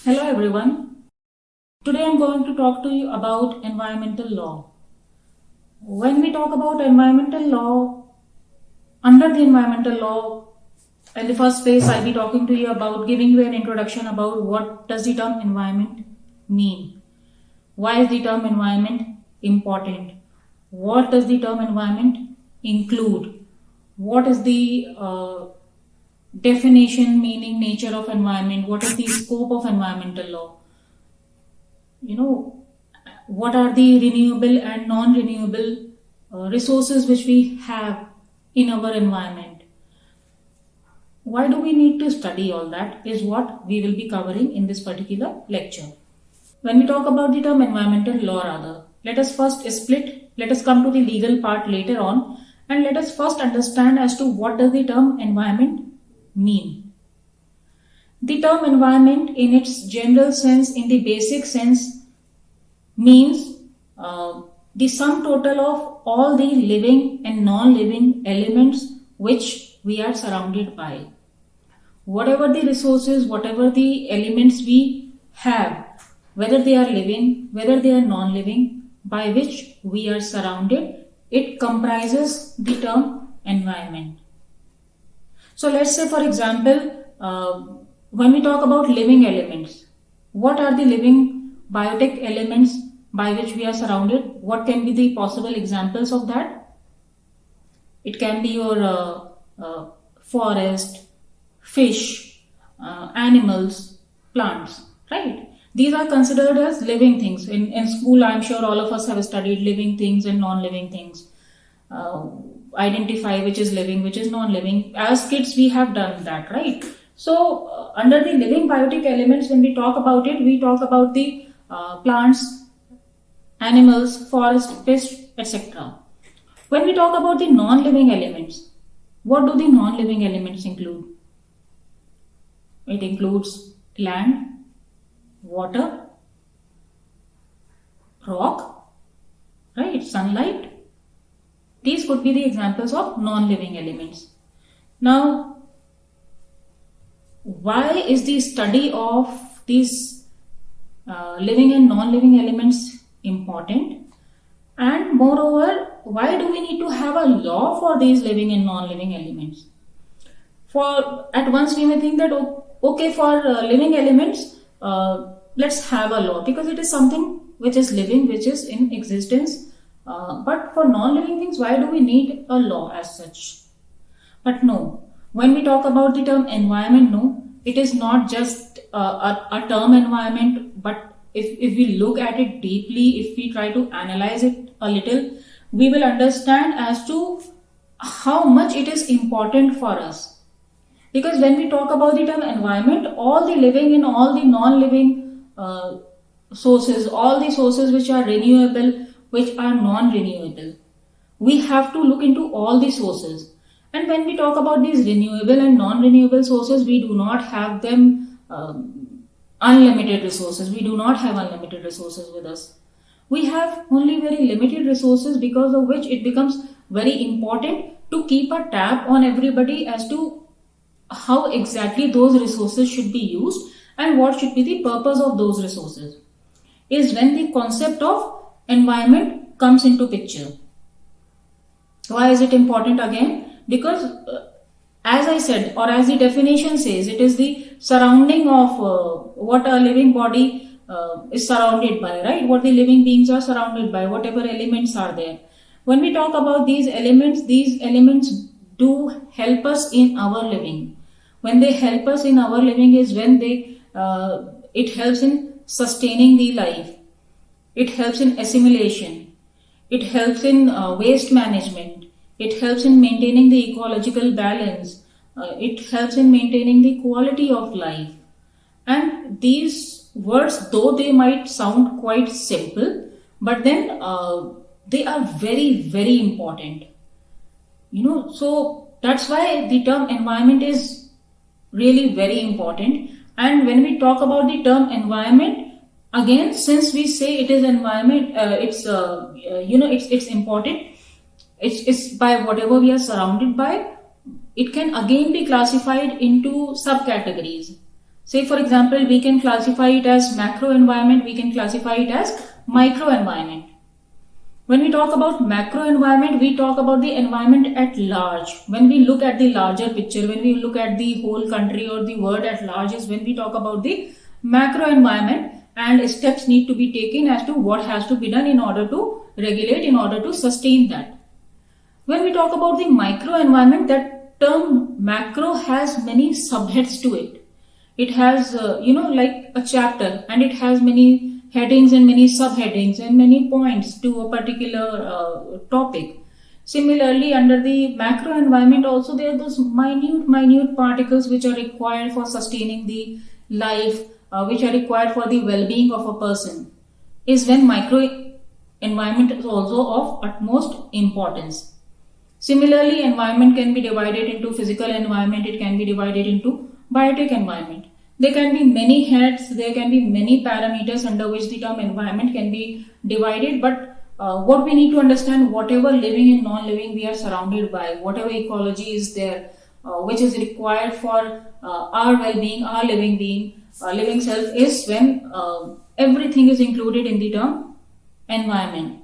Hello everyone. Today I'm going to talk to you about environmental law. When we talk about environmental law, under the environmental law, in the first phase I'll be talking to you about giving you an introduction about what does the term environment mean. Why is the term environment important? What does the term environment include? What is the definition, meaning, nature of environment? What is the scope of environmental law? What are the renewable and non-renewable resources which we have in our environment. Why do we need to study all that is what we will be covering in this particular lecture. When we talk about the term environmental law, let us come to the legal part later on, and let us first understand as to what does the term environment mean. The term environment in its general sense, in the basic sense, means the sum total of all the living and non-living elements which we are surrounded by. Whatever the resources, whatever the elements we have, whether they are living, whether they are non-living, by which we are surrounded, it comprises the term environment. So let's say, for example, when we talk about living elements, what are the living biotic elements by which we are surrounded? What can be the possible examples of that? It can be your forest, fish, animals, plants, right? These are considered as living things. In school, I'm sure all of us have studied living things and non-living things. Identify which is living, which is non-living. As kids, we have done that, right? So, under the living biotic elements, when we talk about it, we talk about the plants, animals, forest, fish, etc. When we talk about the non-living elements, what do the non-living elements include? It includes land, water, rock, right? Sunlight. These could be the examples of non-living elements. Now, why is the study of these living and non-living elements important? And moreover, why do we need to have a law for these living and non-living elements? For at once we may think that okay, for living elements, let's have a law because it is something which is living, which is in existence. But for non-living things, why do we need a law as such? But no, when we talk about the term environment, no, it is not just a term environment, but if we look at it deeply, if we try to analyze it a little, we will understand as to how much it is important for us. Because when we talk about the term environment, all the living and all the non-living sources, all the sources which are renewable, which are non-renewable, we have to look into all the sources. And when we talk about these renewable and non-renewable sources, we do not have them unlimited resources. We do not have unlimited resources with us. We have only very limited resources, because of which it becomes very important to keep a tab on everybody as to how exactly those resources should be used and what should be the purpose of those resources. Is when the concept of environment comes into picture. Why is it important again? Because as I said, or as the definition says, it is the surrounding of what a living body is surrounded by, right? What the living beings are surrounded by, whatever elements are there. When we talk about these elements do help us in our living. When they help us in our living is when it helps in sustaining the life. It helps in assimilation. It helps in waste management. It helps in maintaining the ecological balance. It helps in maintaining the quality of life. And these words, though they might sound quite simple, but then they are very, very important. So that's why the term environment is really very important. And when we talk about the term environment, again, since we say it is environment, it's important. It's by whatever we are surrounded by. It can again be classified into subcategories. Say for example, we can classify it as macro environment, we can classify it as micro environment. When we talk about macro environment, we talk about the environment at large. When we look at the larger picture, when we look at the whole country or the world at large, is when we talk about the macro environment, and steps need to be taken as to what has to be done in order to regulate, in order to sustain that. When we talk about the micro environment, that term macro has many subheads to it. It has, like a chapter, and it has many headings and many subheadings and many points to a particular topic. Similarly, under the macro environment also, there are those minute particles which are required for sustaining the life, which are required for the well-being of a person, is when micro environment is also of utmost importance. Similarly, environment can be divided into physical environment, it can be divided into biotic environment. There can be many heads, there can be many parameters under which the term environment can be divided, but what we need to understand, whatever living and non-living we are surrounded by, whatever ecology is there, which is required for our well-being, our living self, is when everything is included in the term environment.